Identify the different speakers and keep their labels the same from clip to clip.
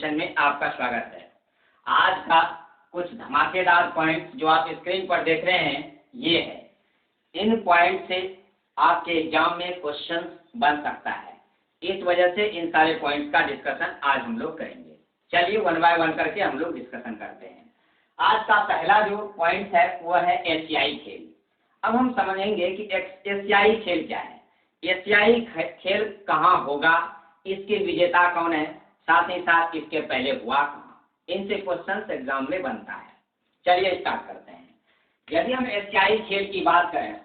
Speaker 1: Session में आपका स्वागत है। आज का कुछ धमाकेदार पॉइंट जो आप स्क्रीन पर देख रहे हैं ये है। इन पॉइंट से आपके एग्जाम में क्वेश्चन बन सकता है, इस वजह से इन सारे पॉइंट्स का डिस्कशन आज हम लोग करेंगे। चलिए वन बाय वन करके हम लोग डिस्कशन करते हैं। आज का पहला जो पॉइंट है वह है एशियाई खेल। अब हम समझेंगे कि एशियाई खेल क्या है, एशियाई खेल कहाँ होगा, इसके विजेता कौन है, साथ ही साथ इसके पहले हुआ कहाँ, इनसे क्वेश्चन एग्जाम में बनता है। चलिए स्टार्ट करते हैं। यदि हम एशियाई खेल की बात करें,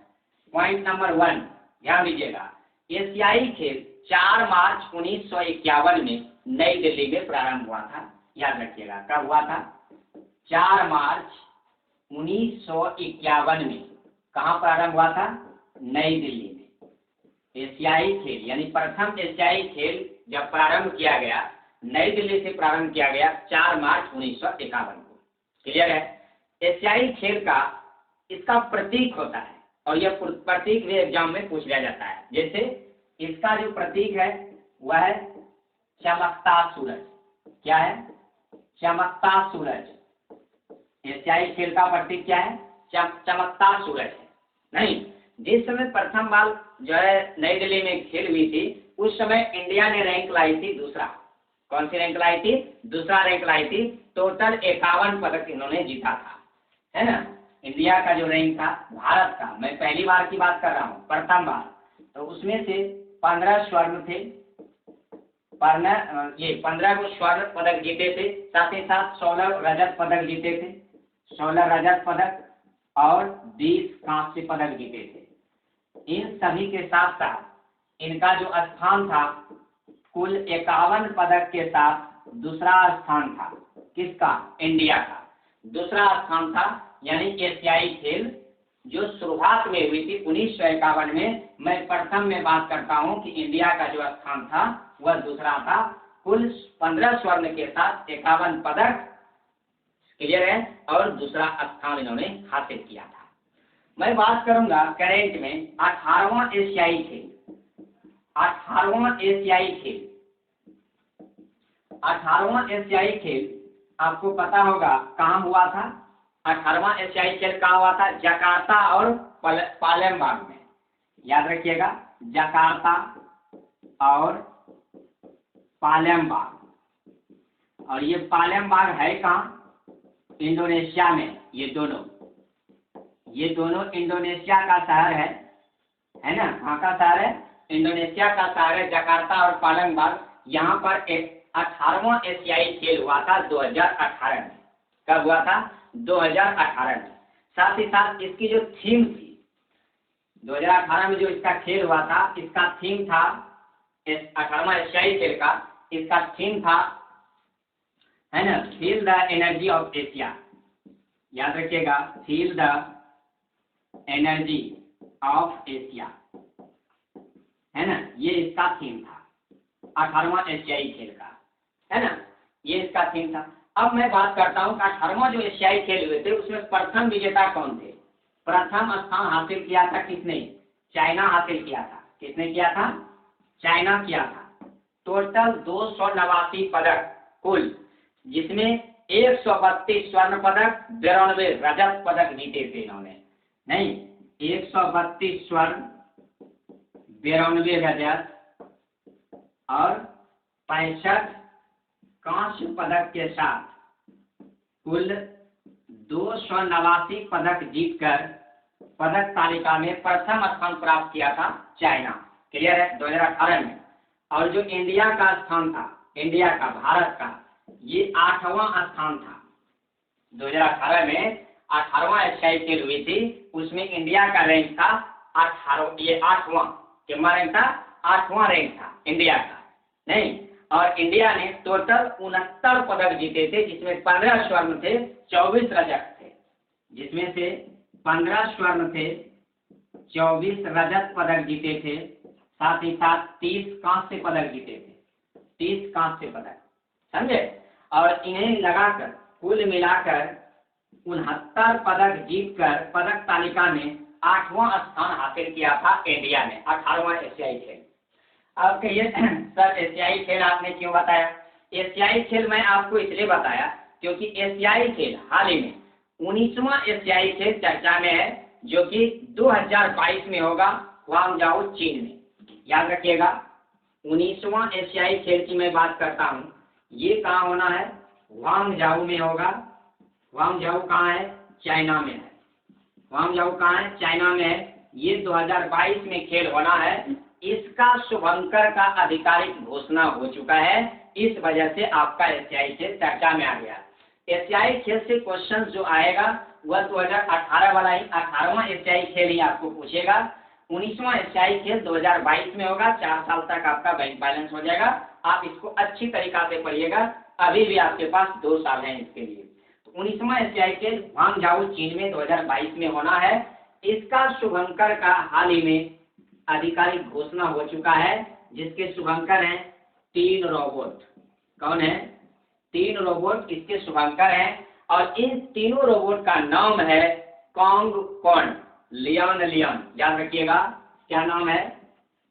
Speaker 1: पॉइंट नंबर 1 ध्यान दीजिएगा। एशियाई खेल 4 मार्च 1951 में नई दिल्ली में प्रारंभ हुआ था। याद रखिएगा कब हुआ था, 4 मार्च 1951 में कहाँ प्रारंभ हुआ था, नई दिल्ली में। एशियाई खेल यानी प्रथम एशियाई खेल जब प्रारंभ किया गया, नई दिल्ली से प्रारंभ किया गया 4 मार्च 1951 को। क्लियर है। एशियाई खेल का इसका प्रतीक होता है और यह प्रतीक भी एग्जाम में पूछ लिया जाता है। जैसे इसका जो प्रतीक है वह है चमकता सूरज। क्या है, चमकता सूरज। एशियाई खेल का प्रतीक क्या है, चमकता सूरज है। नहीं, जिस समय प्रथम बार जो है नई दिल्ली में खेल हुई थी, उस समय इंडिया ने रैंक लाई थी दूसरा। कौन सी रैंक लाई थी, दूसरा रैंक लाई थी। टोटल 51 पदक इन्होंने जीता था, है ना। इंडिया का जो रैंक था भारत का, मैं पहली बार की बात कर रहा हूँ, प्रथम बार, तो उसमें से 15 स्वर्ण थे, 15 को स्वर्ण पदक जीते थे, साथ ही साथ 16 रजत पदक जीते थे, 16 रजत पदक और 20 कांस्य पदक जीते थे। इन सभी के साथ साथ इनका जो स्थान था, कुल 51 पदक के साथ दूसरा स्थान था। किसका, इंडिया का दूसरा स्थान था। यानी एशियाई खेल जो शुरुआत में हुई थी 1951 में, मैं प्रथम में बात करता हूं कि इंडिया का जो स्थान था वह दूसरा था। कुल 15 स्वर्ण के साथ 51 पदक, क्लियर है, और दूसरा स्थान इन्होंने हासिल किया था। मैं बात करूंगा करेंट में 18वां एशियाई खेल। 18वां एशियाई खेल, 18वां एशियाई खेल आपको पता होगा कहाँ हुआ था। 18वां एशियाई खेल कहाँ हुआ था, जकार्ता और पालेमबांग में। याद रखिएगा, जकार्ता और पालेमबांग। और ये पालेमबांग है कहाँ, इंडोनेशिया में। ये दोनों इंडोनेशिया का शहर है ना। कहाँ का शहर है, इंडोनेशिया का शहर है जकार्ता और पालेमबांग। यहाँ पर एक 18वां एशियाई खेल हुआ था 2018 में। कब हुआ था, 2018 में। साथ ही साथ इसकी जो थीम थी 2018 में जो इसका खेल हुआ था, इसका थीम था 18वां एशियाई खेल का, इसका थीम था, है ना, feel the energy of Asia. याद रखिएगा, feel the energy of Asia, है ना, ये इसका थीम था 18वां एशियाई खेल का, है ना, ये इसका थीम था। अब मैं बात करता हूँ कि 18वां जो एशियाई खेल हुए थे उसमें प्रथम विजेता कौन थे। प्रथम स्थान हासिल किया था किसने, चाइना हासिल किया था। किसने किया था, चाइना किया था। टोटल 289 पदक कुल, जिसमें 132 स्वर्ण पदक, 92 रजत पदक जीते थे इन्होंने। नहीं, 132 स्वर्ण, 92 रजत और 65 कांस्य पदक के साथ कुल 289 पदक जीतकर पदक तालिका में प्रथम स्थान प्राप्त किया था चाइना। क्लियर है, 2018 में। और जो इंडिया का स्थान था, इंडिया का, भारत का, ये 8वां स्थान था। 2018 में 18वां एशियाई खेल हुई थी, उसमें इंडिया का रैंक था 8वां। कितना रैंक था, 8वां रैंक था इंडिया का। नहीं, और इंडिया ने टोटल 69 पदक जीते थे, जिसमें 15 स्वर्ण थे, 24 रजत थे। जिसमें से 15 स्वर्ण थे, 24 रजत पदक जीते थे, साथ ही साथ 30 कांस्य पदक जीते थे, 30 कांस्य पदक, समझे। और इन्हें लगाकर कुल मिलाकर 69 पदक जीतकर पदक तालिका में 8वां स्थान हासिल किया था इंडिया ने, 18वां एशियाई खेल। अब कहिए सर एशियाई खेल आपने क्यों बताया, एशियाई खेल मैं आपको इसलिए बताया क्योंकि एशियाई खेल हाल ही में 19वां एशियाई खेल चर्चा में है, जो कि 2022 में होगा ग्वांगझाओ चीन में। याद रखिएगा, 19वां एशियाई खेल की मैं बात करता हूँ। ये कहाँ होना है? ग्वांगझाओ में होगा। ग्वांगझाओ कहाँ है? चाइना में है। ग्वांगझाओ कहाँ है? चाइना में है। ये 2022 में खेल होना है। इसका शुभंकर का आधिकारिक घोषणा हो चुका है। इस वजह से आपका एशियाई खेल चर्चा में आ गया। एशियाई खेल से क्वेश्चन जो आएगा वह 2018 वाला ही 18वां एशियाई खेल ही आपको पूछेगा। 19वां एशियाई खेल 2022 में होगा। 4 साल तक आपका बैंक बैलेंस हो जाएगा। आप इसको अच्छी तरीका से पढ़िएगा, अभी भी आपके पास 2 साल हैं इसके लिए। तो 19वां एशियाई खेल ग्वांगझाओ चीन में 2022 में होना है। इसका शुभंकर का हाल ही में आधिकारिक घोषणा हो चुका है, जिसके शुभंकर हैं 3 रोबोट। कौन है? 3 रोबोट इसके शुभंकर हैं, और इन तीनों रोबोट का नाम है कांग कॉन लियान लियान। याद रखिएगा, क्या नाम है?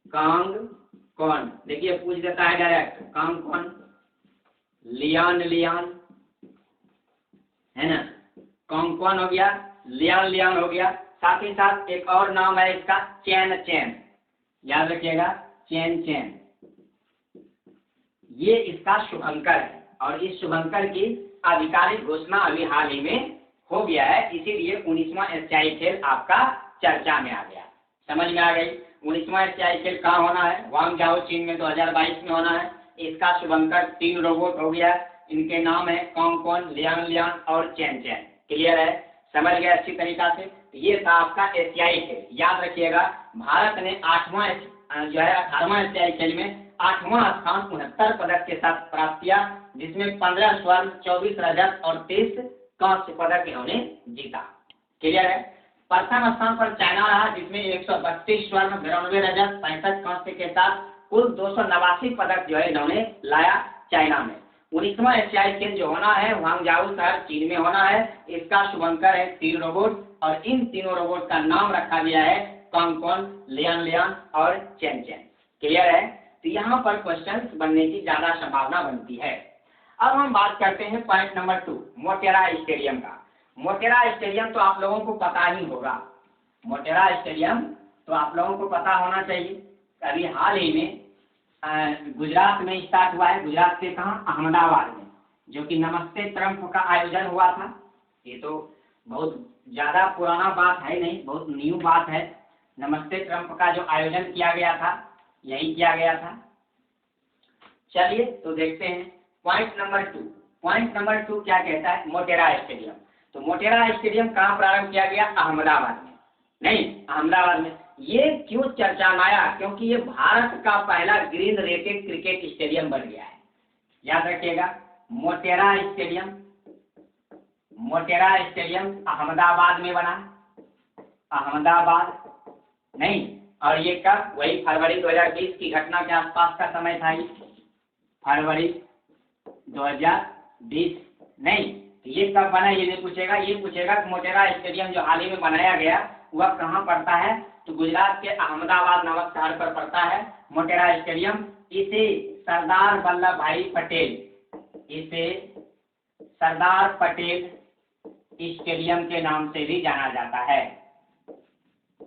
Speaker 1: कांग कॉन। देखिए पूछ देता है डायरेक्ट, कांग कॉन लियान लियान, है ना? कांग कॉन हो गया, लियान लियान हो गया। साथ ही साथ एक और नाम है इसका, चैन चैन। याद रखिएगा, चैन चैन। ये इसका शुभंकर है, और इस शुभंकर की आधिकारिक घोषणा अभी हाल ही में हो गया है। इसीलिए 19वां एशियाई खेल आपका चर्चा में आ गया। समझ में आ गई? 19वां एशियाई खेल कहाँ होना है? ग्वांगझाओ चीन में 2022 में होना है। इसका शुभंकर 3 रोबोट हो गया। इनके नाम है कांग कॉन, लियान लियान और चैन चैन। क्लियर है? समझ गए अच्छी तरीका से? ये था आपका एशियाई खेल। याद रखिएगा, भारत ने 8वां जो है 18वां एशियाई खेल में 8वां स्थान 69 पदक के साथ प्राप्त किया, जिसमें 15 स्वर्ण, 24 रजत और 23 कांस्य पदक इन्होंने जीता। क्लियर है? प्रथम स्थान पर चाइना रहा, जिसमें 132 स्वर्ण, 92 रजत, 65 कांस्य के साथ कुल 289 पदक जो है इन्होंने लाया चाइना में। 19वां एशियाई खेल जो होना है ग्वांगझाओ शहर चीन में होना है। इसका शुभंकर है 3 रोबोट, और इन तीनों रोबोट का नाम रखा गया है कांग कॉन, लियान लियान और चैन चैन। क्लियर है? तो यहाँ पर क्वेश्चन बनने की ज्यादा संभावना बनती है। अब हम बात करते हैं पॉइंट नंबर 2, मोटेरा स्टेडियम का। मोटेरा स्टेडियम तो आप लोगों को पता ही होगा। मोटेरा स्टेडियम तो आप लोगों को पता होना चाहिए। अभी हाल ही में गुजरात में स्टार्ट हुआ है। गुजरात से कहाँ? अहमदाबाद में, जो कि नमस्ते ट्रम्प का आयोजन हुआ था। ये तो बहुत ज्यादा पुराना बात है नहीं, बहुत न्यू बात है। नमस्ते ट्रम्प का जो आयोजन किया गया था, यही किया गया था। चलिए तो देखते हैं पॉइंट नंबर 2। पॉइंट नंबर 2 क्या कहता है? मोटेरा स्टेडियम। तो मोटेरा स्टेडियम कहाँ प्रारंभ किया गया? अहमदाबाद में। नहीं, अहमदाबाद में। ये क्यों चर्चा में आया? क्योंकि ये भारत का पहला ग्रीन रेटेड क्रिकेट स्टेडियम बन गया है। याद रखिएगा, मोटेरा स्टेडियम, मोटेरा स्टेडियम अहमदाबाद में बना। अहमदाबाद नहीं, और ये कब? वही फरवरी 2020 की घटना के आसपास का समय था। फरवरी 2020 नहीं, ये कब बना ये नहीं पूछेगा। ये पूछेगा कि मोटेरा स्टेडियम जो हाल ही में बनाया गया वह कहाँ पड़ता है? तो गुजरात के अहमदाबाद नामक शहर पर पड़ता है मोटेरा स्टेडियम। इसे सरदार वल्लभ भाई पटेल, इसे सरदार पटेल स्टेडियम के नाम से भी जाना जाता है।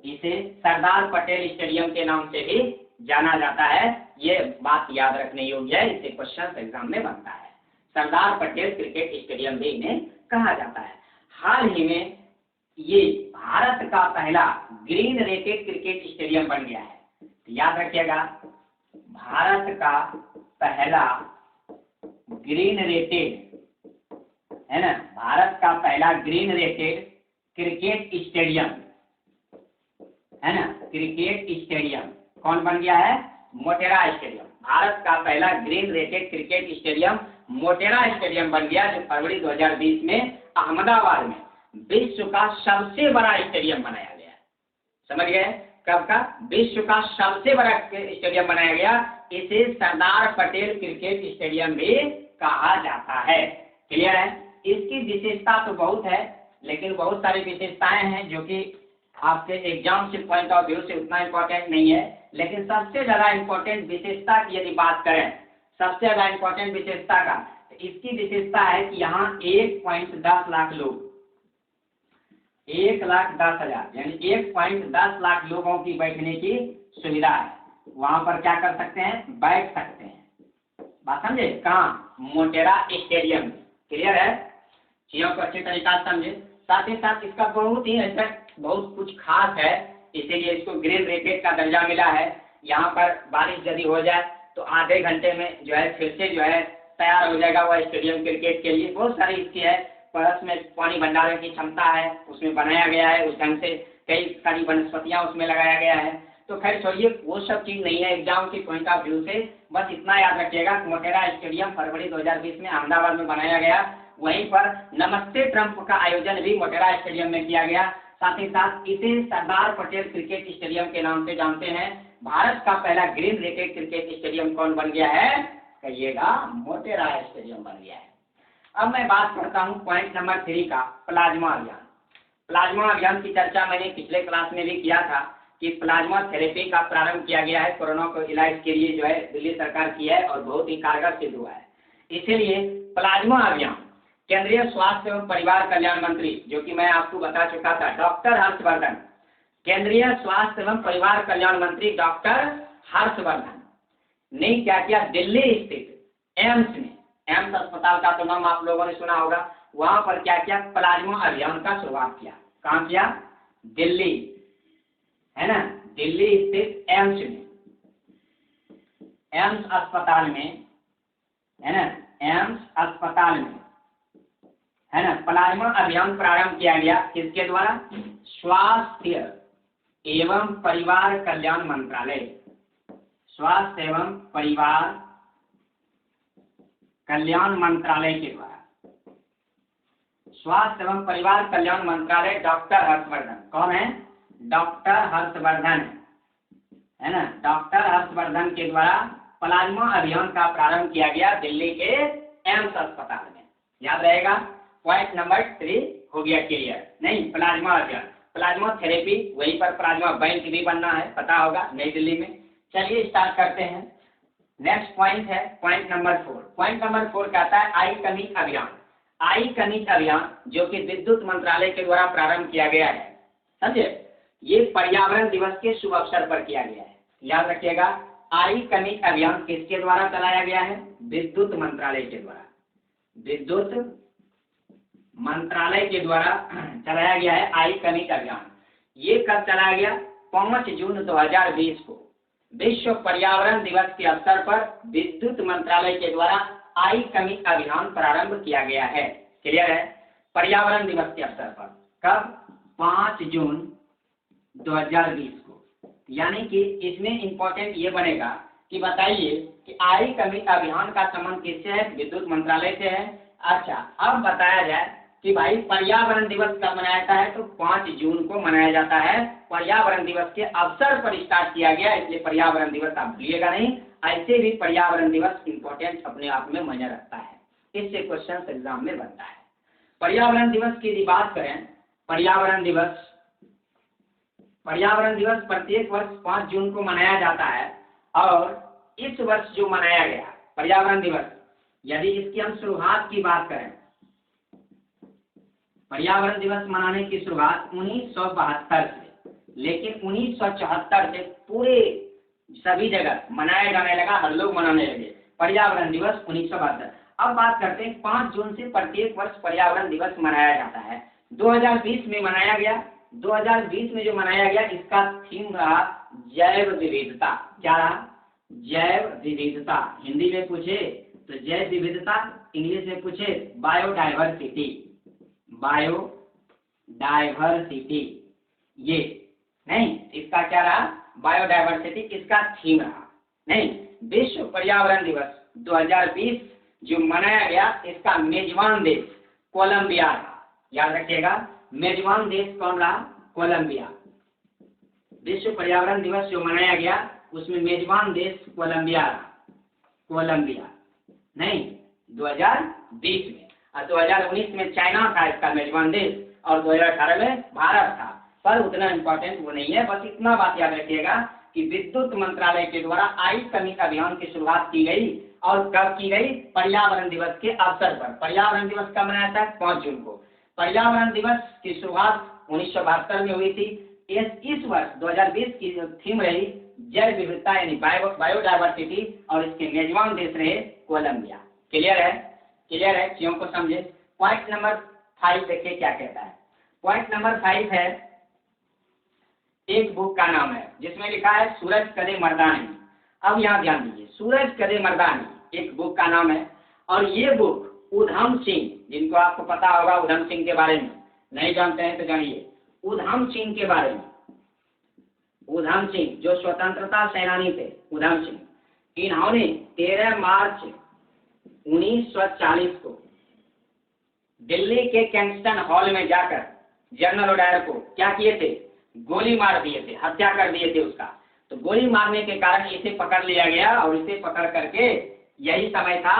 Speaker 1: इसे सरदार पटेल स्टेडियम के नाम से भी जाना जाता है। ये बात याद रखने योग्य है, इसे क्वेश्चन एग्जाम में बनता है। सरदार पटेल क्रिकेट स्टेडियम भी इन्हें कहा जाता है। हाल ही में ये भारत का पहला ग्रीन रेटेड क्रिकेट स्टेडियम बन गया है। तो याद रखिएगा, भारत का पहला ग्रीन रेटेड, है ना, भारत का पहला ग्रीन रेटेड क्रिकेट स्टेडियम, है ना, क्रिकेट स्टेडियम कौन बन गया है? मोटेरा स्टेडियम। भारत का पहला green rated cricket stadium Motera stadium बन गया, जो फरवरी 2020 में अहमदाबाद में विश्व का सबसे बड़ा स्टेडियम बनाया गया। समझ गए? कब का? विश्व का सबसे बड़ा स्टेडियम बनाया गया। इसे सरदार पटेल क्रिकेट स्टेडियम भी कहा जाता है। क्लियर है? इसकी विशेषता तो बहुत है, लेकिन बहुत सारी विशेषताएं हैं जो कि आपके एग्जाम से पॉइंट ऑफ व्यू से उतना इम्पोर्टेंट नहीं है। लेकिन सबसे ज्यादा इम्पोर्टेंट विशेषता की यदि बात करें, सबसे ज्यादा इंपॉर्टेंट विशेषता का, तो इसकी विशेषता है कि यहाँ 1.10 लाख लोग, 1,10,000 यानी 1.10 लाख लोगों की बैठने की सुविधा है। वहां पर क्या कर सकते हैं, बैठ सकते हैं। बात समझे, कहाँ, मोटेरा स्टेडियम। क्लियर है, चीजों को अच्छी तरीका से समझे। साथ ही साथ इसका बहुत ही ऐसा बहुत कुछ खास है, इसीलिए इसको ग्रीन रेकेट का दर्जा मिला है। यहाँ पर बारिश यदि हो जाए तो आधे घंटे में जो है फिर से जो है तैयार हो जाएगा वह स्टेडियम क्रिकेट के लिए। बहुत सारी इसकी है, परस में पानी भंडारण की क्षमता है, उसमें बनाया गया है उस ढंग से, कई सारी वनस्पतियां उसमें लगाया गया है। तो खैर छोड़िए, वो सब चीज नहीं है एग्जाम के पॉइंट ऑफ व्यू से। बस इतना याद रखिएगा, मोटेरा स्टेडियम फरवरी 2020 में अहमदाबाद में बनाया गया। वहीं पर नमस्ते ट्रंप का आयोजन भी मोटेरा स्टेडियम में किया गया। साथ ही साथ इसे सरदार पटेल क्रिकेट स्टेडियम के नाम से जानते हैं। भारत का पहला ग्रीन रेकेट क्रिकेट स्टेडियम कौन बन गया है, कहिएगा, मोटेरा स्टेडियम बन गया है। अब मैं बात करता हूं पॉइंट नंबर 3 का, प्लाज्मा अभियान। प्लाज्मा अभियान की चर्चा मैंने पिछले क्लास में भी किया था कि प्लाज्मा थेरेपी का प्रारंभ किया गया है, कोरोना को इलाज के लिए जो है दिल्ली सरकार की है और बहुत ही कारगर सिद्ध हुआ है। इसीलिए प्लाज्मा अभियान केंद्रीय स्वास्थ्य एवं परिवार कल्याण मंत्री, जो कि मैं आपको बता चुका था, डॉक्टर हर्षवर्धन, केंद्रीय स्वास्थ्य एवं परिवार कल्याण मंत्री डॉक्टर हर्षवर्धन ने क्या किया, दिल्ली स्थित एम्स में, एम्स अस्पताल का तो नाम आप लोगों ने सुना होगा, वहां पर क्या किया, प्लाज्मा अभियान का शुरुआत किया। कहां किया, दिल्ली, है ना, दिल्ली स्थित एम्स में, एम्स अस्पताल में, है ना, एम्स अस्पताल में, है ना, प्लाज्मा अभियान प्रारंभ किया गया। किसके द्वारा, स्वास्थ्य एवं परिवार कल्याण मंत्रालय, स्वास्थ्य एवं परिवार कल्याण मंत्रालय के द्वारा, स्वास्थ्य एवं परिवार कल्याण मंत्रालय, डॉक्टर हर्षवर्धन, कौन है, डॉक्टर हर्षवर्धन, है ना, डॉक्टर हर्षवर्धन के द्वारा प्लाज्मा अभियान का प्रारंभ किया गया दिल्ली के एम्स अस्पताल में। याद रहेगा, पॉइंट नंबर 3 हो गया क्लियर। नहीं, प्लाज्मा अभियान, प्लाज्मा थेरेपी, वहीं पर प्लाज्मा बैंक भी बनना है, पता होगा, नई दिल्ली में। चलिए स्टार्ट करते हैं। नेक्स्ट पॉइंट है पॉइंट नंबर 4। पॉइंट नंबर 4 कहता है आई कमिट अभियान। आई कमिट अभियान जो कि विद्युत मंत्रालय के द्वारा प्रारंभ किया गया है, समझे, ये पर्यावरण दिवस के शुभ अवसर पर किया गया है। याद रखिएगा, आई कमिट अभियान किसके द्वारा चलाया गया है, विद्युत मंत्रालय के द्वारा, विद्युत मंत्रालय के द्वारा चलाया गया है आई कमिट अभियान। ये कब चलाया गया, 5 जून 2020 को विश्व पर्यावरण दिवस के अवसर पर विद्युत मंत्रालय के द्वारा आई कमिट अभियान प्रारंभ किया गया है। क्लियर है, पर्यावरण दिवस के अवसर पर, कब, 5 जून 2020 को। यानी कि इसमें इंपॉर्टेंट ये बनेगा कि बताइए कि आई कमिट अभियान का संबंध किससे है, विद्युत मंत्रालय से है। अच्छा, अब बताया जाए कि भाई पर्यावरण दिवस कब मनाया जाता है, तो 5 जून को मनाया जाता है। पर्यावरण दिवस के अवसर पर स्टार्ट किया गया, इसलिए पर्यावरण दिवस आप भूलिएगा नहीं। ऐसे भी पर्यावरण दिवस इंपॉर्टेंट अपने आप में मायने रखता है, इससे क्वेश्चन एग्जाम में बनता है। पर्यावरण दिवस की यदि बात करें, पर्यावरण दिवस प्रत्येक वर्ष 5 जून को मनाया जाता है। और इस वर्ष जो मनाया गया पर्यावरण दिवस, यदि इसकी हम शुरुआत की बात करें, पर्यावरण दिवस मनाने की शुरुआत 1972 से, लेकिन 1974 से पूरे सभी जगह मनाया जाने लगा, हर लोग मनाने लगे पर्यावरण दिवस 1972। अब बात करते हैं 5 जून से प्रत्येक वर्ष पर्यावरण दिवस मनाया जाता है। 2020 में मनाया गया, 2020 में जो मनाया गया इसका थीम रहा जैव विविधता। क्या रहा, जैव विविधता। हिंदी में पूछे तो जैव विविधता, इंग्लिश में पूछे बायोडाइवर्सिटी, बायोडाइवर्सिटी। ये नहीं, इसका क्या रहा, बायोडाइवर्सिटी इसका थीम रहा। नहीं, विश्व पर्यावरण दिवस 2020 जो मनाया गया, इसका मेजबान देश कोलंबिया रहा। याद रखिएगा, मेजबान देश कौन रहा, कोलंबिया। विश्व पर्यावरण दिवस जो मनाया गया उसमें मेजबान देश कोलंबिया रहा, कोलंबिया। नहीं, 2020 में, और 2019 में चाइना था इसका मेजबान देश, और 2018 में भारत था। पर उतना इम्पोर्टेंट वो नहीं है। बस इतना बात याद रखिएगा कि विद्युत मंत्रालय के द्वारा आई कमिट अभियान की शुरुआत की गई और कब की गई? पर्यावरण दिवस के अवसर पर। पर्यावरण दिवस कब मनाया था? 5 जून को। पर्यावरण दिवस की शुरुआत 1972 में हुई थी। इस वर्ष 2020 की जो थीम रही जैव विविधता यानी बायोडायवर्सिटी, और इसके मेजबान देश रहे कोलंबिया। क्लियर है? क्लियर है? चीजों को समझे। पॉइंट नंबर 5 देखिए क्या कहता है। पॉइंट नंबर 5 है, एक बुक का नाम है जिसमें लिखा है सूरज कदे मर्दानी। अब यहाँ ध्यान दीजिए, सूरज कदे मर्दानी एक बुक का नाम है, और ये बुक उधम सिंह, जिनको आपको पता होगा उधम सिंह के बारे में, नहीं जानते हैं तो जानिए उधम सिंह के बारे में। उधम सिंह जो स्वतंत्रता सेनानी थे, उधम सिंह, इन्होंने 13 मार्च 1940 को दिल्ली के किंगस्टन हॉल में जाकर जनरल डायर को क्या किए थे? गोली मार दिए थे, हत्या कर दिए थे उसका। तो गोली मारने के कारण इसे पकड़ लिया गया, और इसे पकड़ करके यही समय था,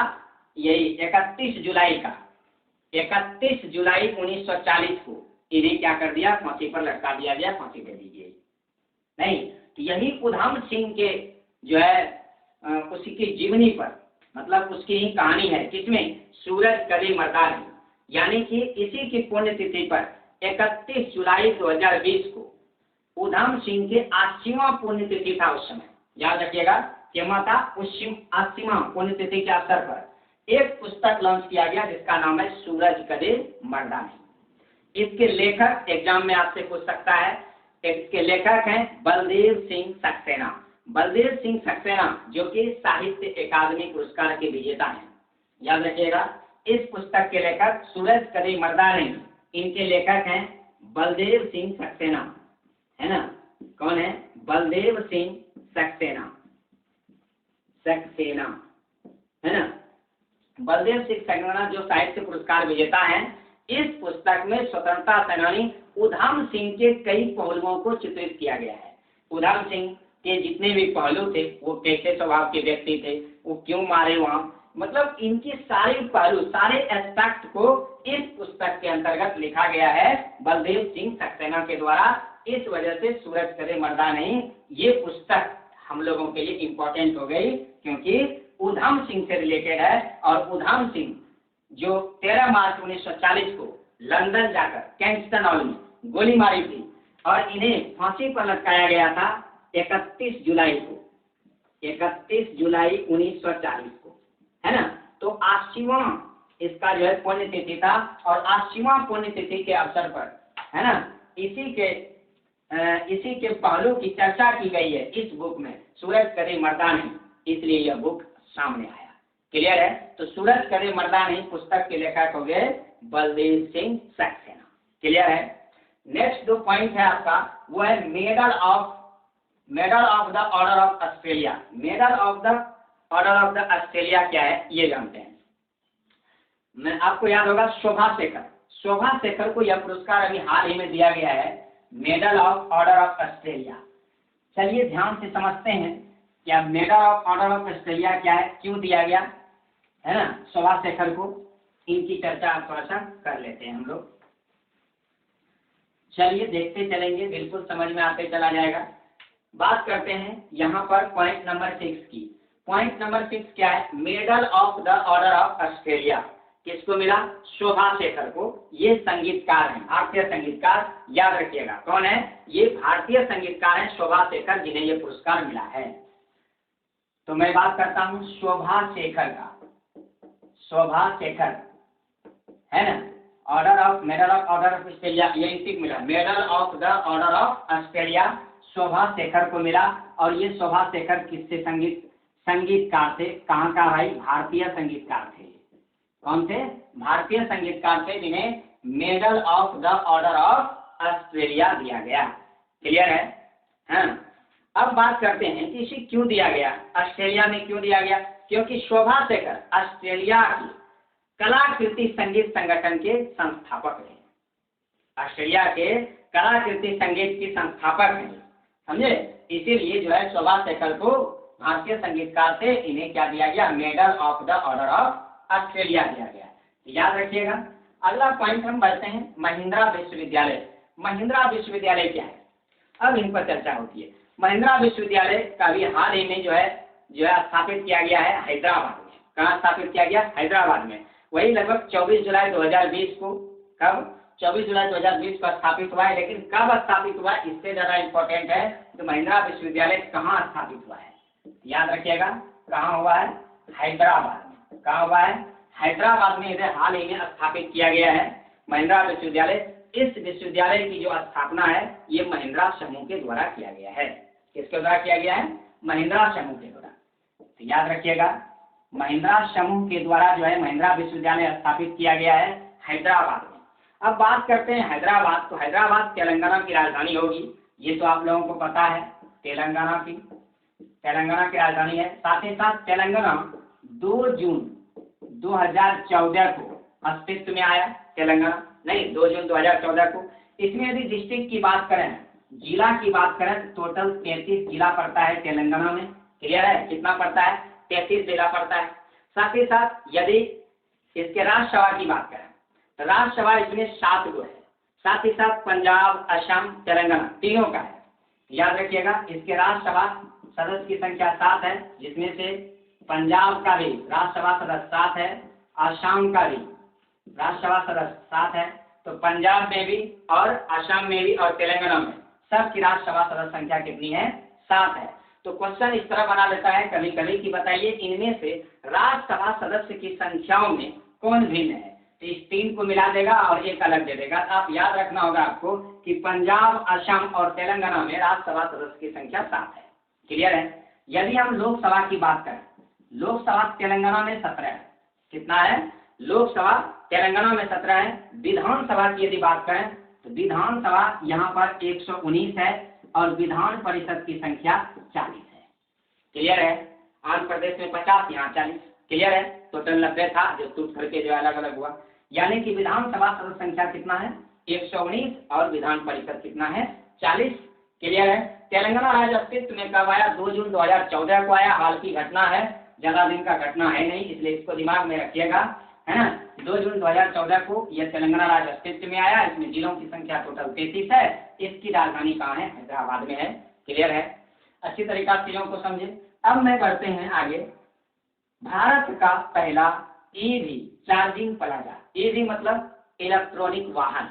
Speaker 1: यही 31 जुलाई का, 31 जुलाई 1940 को इन्हें क्या कर दिया? फांसी पर लटका दिया गया, फांसी दे दी गई। नहीं, तो यही उधम सिंह के जो है उसी की जीवनी पर, मतलब उसकी ही कहानी है, किसमें? सूरज कदे मर्दानी, यानी कि इसी की पुण्यतिथि पर 31 जुलाई 2020 को उधम सिंह के 80वां पुण्यतिथि था। उस समय याद रखिएगा कि माता 80वां पुण्यतिथि के अवसर पर एक पुस्तक लॉन्च किया गया जिसका नाम है सूरज कदे मर्दानी। इसके लेखक एग्जाम में आपसे पूछ सकता है, इसके लेखक हैं बलदेव सिंह सक्सेना। बलदेव सिंह सक्सेना जो कि साहित्य अकादमी पुरस्कार के विजेता हैं। याद रखिएगा, इस पुस्तक के लेखक सूरज कदे मर्दानी, इनके लेखक हैं बलदेव सिंह सक्सेना, है ना? कौन है? बलदेव सिंह सक्सेना, सक्सेना, है ना? बलदेव सिंह सक्सेना जो साहित्य पुरस्कार विजेता हैं। इस पुस्तक में स्वतंत्रता सेनानी उधम सिंह के कई पहलुओं को चित्रित किया गया है। उधम सिंह के जितने भी पहलू थे, वो कैसे स्वभाव के व्यक्ति थे, वो क्यों मारे वहां, मतलब इनकी सारे पहलू, सारे एस्पेक्ट को इस पुस्तक के अंतर्गत लिखा गया है बलदेव सिंह सक्सेना के द्वारा। इस वजह से सूरज कदे मर्दानी ये पुस्तक हम लोगों के लिए इम्पोर्टेंट हो गई, क्योंकि उधम सिंह से रिलेटेड है। और उधम सिंह जो 13 मार्च 1940 को लंदन जाकर किंगस्टन हॉल में गोली मारी थी, और इन्हें फांसी पर लटकाया गया था 31 जुलाई को, 31 जुलाई 1940 को, है ना? तो 80वां इसका जो है पुण्यतिथि था, और 80वां पुण्यतिथि के अवसर पर, है ना, इसी के पहलू की चर्चा की गई है इस बुक में, सूरज कदे मर्दानी, इसलिए यह बुक सामने आया। क्लियर है? तो सूरज कदे मर्दानी पुस्तक के लेखक हो गए बलदेव सिंह सक्सेना। क्लियर है? नेक्स्ट जो पॉइंट है आपका वो है medal of the order of Australia. Medal of the order of the Australia क्या है ये जानते हैं। मैं आपको याद होगा शोभा शेखर को यह पुरस्कार अभी हाल ही में दिया गया है, medal of order of Australia. चलिए ध्यान से समझते हैं क्या medal of order of Australia क्या है, क्यों दिया गया, है ना, शोभा शेखर को। इनकी चर्चा थोड़ा सा कर लेते हैं हम लोग। चलिए देखते चलेंगे, बिल्कुल समझ में आते चला जाएगा। बात करते हैं यहाँ पर पॉइंट नंबर 6 की। पॉइंट नंबर 6 क्या है? Medal of the order of Australia किसको मिला? शोभा शेखर को। ये संगीतकार हैं, भारतीय संगीतकार, याद रखिएगा कौन है ये? भारतीय संगीतकार हैं शोभा शेखर, जिन्हें ये पुरस्कार मिला है। तो मैं बात करता हूँ शोभा शेखर का। शोभा शेखर, है ना, medal of order of Australia, ये इसी को मिला, medal of the order of Australia Shobha Shekhar को मिला। और ये शोभा शेखर किससे संगीतकार थे? कहाँ का भाई? भारतीय संगीतकार थे। कौन थे? भारतीय संगीतकार थे, जिन्हें medal of the order of Australia दिया गया। क्लियर है? हाँ। अब बात करते हैं कि इसे क्यों दिया गया, ऑस्ट्रेलिया में क्यों दिया गया? क्योंकि शोभा शेखर ऑस्ट्रेलिया की कलाकृति संगीत संगठन के संस्थापक हैं। ऑस्ट्रेलिया के कलाकृति संगीत की संस्थापक हैं, समझे? इसीलिए जो है शोभा शेखर को, भारतीय संगीतकार थे, इन्हें क्या दिया गया? Medal of the order of Australia दिया गया। याद रखिएगा। अगला पॉइंट हम बढ़ते हैं महिंद्रा विश्वविद्यालय। महिंद्रा विश्वविद्यालय क्या है? अब इन पर चर्चा होती है। महिंद्रा विश्वविद्यालय का भी हाल ही में जो है जो है स्थापित किया गया है हैदराबाद में। कहाँ स्थापित किया गया? हैदराबाद में। वही लगभग 24 जुलाई 2020 को, कब? 24 जुलाई 2020 को स्थापित हुआ है। लेकिन कब स्थापित हुआ है इससे ज्यादा इंपॉर्टेंट है तो महिंद्रा विश्वविद्यालय कहाँ स्थापित हुआ है, याद रखिएगा। कहाँ हुआ है? हैदराबाद में। कहाँ हुआ है? हैदराबाद में इधर हाल ही में स्थापित किया गया है महिंद्रा विश्वविद्यालय। इस विश्वविद्यालय की जो स्थापना है ये महिंद्रा समूह के द्वारा किया गया है। किसके द्वारा किया गया है? महिंद्रा समूह के द्वारा। तो याद रखिएगा, महिंद्रा समूह के द्वारा जो है महिंद्रा विश्वविद्यालय स्थापित किया गया है हैदराबाद में। अब बात करते हैं हैदराबाद। तो हैदराबाद तेलंगाना की राजधानी होगी, ये तो आप लोगों को पता है। तेलंगाना की राजधानी है। साथ ही साथ तेलंगाना 2 जून 2014 को अस्तित्व में आया। तेलंगाना नहीं, 2 जून 2014 को। इसमें यदि डिस्ट्रिक्ट की बात करें, जिला की बात करें, टोटल 33 जिला पड़ता है तेलंगाना में। क्लियर है? कितना पड़ता है? 33 जिला पड़ता है। साथ ही साथ यदि इसके राज्यसभा की बात करें तो राज्यसभा इसमें 7 गो है। साथ ही साथ पंजाब, असम, तेलंगाना तीनों का है। याद रखिएगा, इसके राज्यसभा सदस्य की संख्या 7 है, जिसमें से पंजाब का भी राज्यसभा सदस्य 7 है, असम का भी राज्यसभा सदस्य 7 है। तो पंजाब में भी और असम में भी और तेलंगाना में सबकी राज्यसभा सदस्य संख्या कितनी है? 7 है। तो क्वेश्चन इस तरह बना लेता है कभी कभी कि बताइए इनमें से राज्यसभा सदस्य की संख्याओं में कौन भिन्न है। तो इस 3 को मिला देगा और एक अलग दे देगा। तो आप याद रखना होगा आपको कि पंजाब, असम और तेलंगाना में राज्यसभा सदस्य की संख्या 7 है। क्लियर है? यदि हम लोकसभा की बात करें, लोकसभा तेलंगाना में 17 है। कितना है? लोकसभा तेलंगाना में 17 है। विधानसभा की यदि बात करें तो विधानसभा यहाँ पर 119 है और विधान परिषद की संख्या 40 है। क्लियर है? आंध्र प्रदेश में 50, यहाँ 40। क्लियर है? टोटल 90 था जो टूट करके जो अलग अलग हुआ। यानी कि विधानसभा सदस्य संख्या कितना है? 119 और विधान परिषद कितना है? 40। क्लियर है? तेलंगाना राज्य अस्तित्व में कब आया? 2 जून 2014 को आया। हाल की घटना है, ज्यादा दिन का घटना है नहीं, इसलिए इसको दिमाग में रखिएगा, है ना। 2 जून 2014 को यह तेलंगाना राज्य अस्तित्व में आया। इसमें जिलों की संख्या टोटल 33 है। इसकी राजधानी कहाँ है? हैदराबाद में है। क्लियर है? अच्छी तरीका से चीजों को समझे। अब मैं बढ़ते हैं आगे। भारत का पहला ईवी चार्जिंग प्लाजा। ईवी मतलब इलेक्ट्रॉनिक वाहन।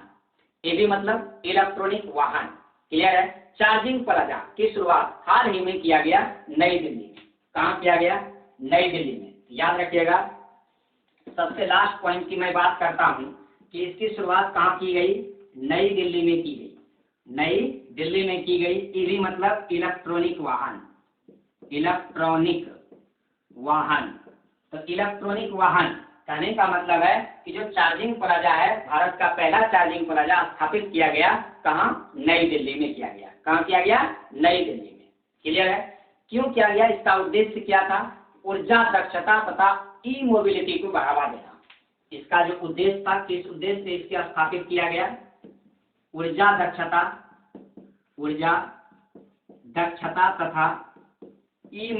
Speaker 1: ईवी मतलब इलेक्ट्रॉनिक वाहन। क्लियर है? चार्जिंग प्लाजा की शुरुआत हाल ही में किया गया नई दिल्ली में। कहाँ किया गया? नई दिल्ली में। याद रखिएगा, सबसे लास्ट पॉइंट की मैं बात करता हूं कि इसकी शुरुआत कहाँ की गई? नई दिल्ली में की गई। नई दिल्ली में की गई। ईवी मतलब इलेक्ट्रॉनिक वाहन। इलेक्ट्रॉनिक वाहन। तो इलेक्ट्रॉनिक वाहन कहने का मतलब है कि जो चार्जिंग प्लाजा है, भारत का पहला चार्जिंग प्लाजा स्थापित किया गया कहाँ? नई दिल्ली में किया गया। कहाँ किया गया? नई दिल्ली में। क्लियर है? क्यों किया गया? इसका उद्देश्य क्या था? ऊर्जा दक्षता तथा ई मोबिलिटी को बढ़ावा देना। इसका जो उद्देश्य था, किस उद्देश्य से इसके स्थापित किया गया? ऊर्जा दक्षता तथा ई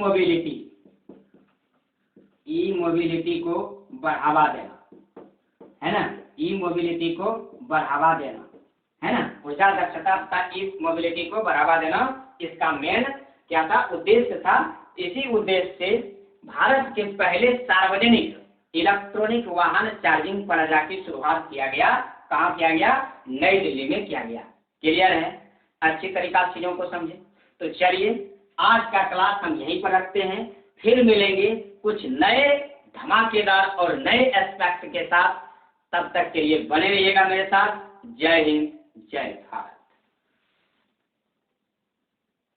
Speaker 1: मोबिलिटी को बढ़ावा देना, है ना। ई मोबिलिटी को बढ़ावा देना, है ना। ऊर्जा दक्षता तथा ई मोबिलिटी को बढ़ावा देना इसका मेन क्या था? उद्देश्य था। इसी उद्देश्य से भारत के पहले सार्वजनिक इलेक्ट्रॉनिक वाहन चार्जिंग प्लाजा की शुरुआत किया गया। कहाँ किया गया? नई दिल्ली में किया गया। क्लियर है? अच्छी तरीका से चीजों को समझे। तो चलिए आज का क्लास हम यहीं पर रखते हैं। फिर मिलेंगे कुछ नए धमाकेदार और नए एस्पेक्ट के साथ। तब तक के लिए बने रहिएगा मेरे साथ। जय हिंद, जय भारत।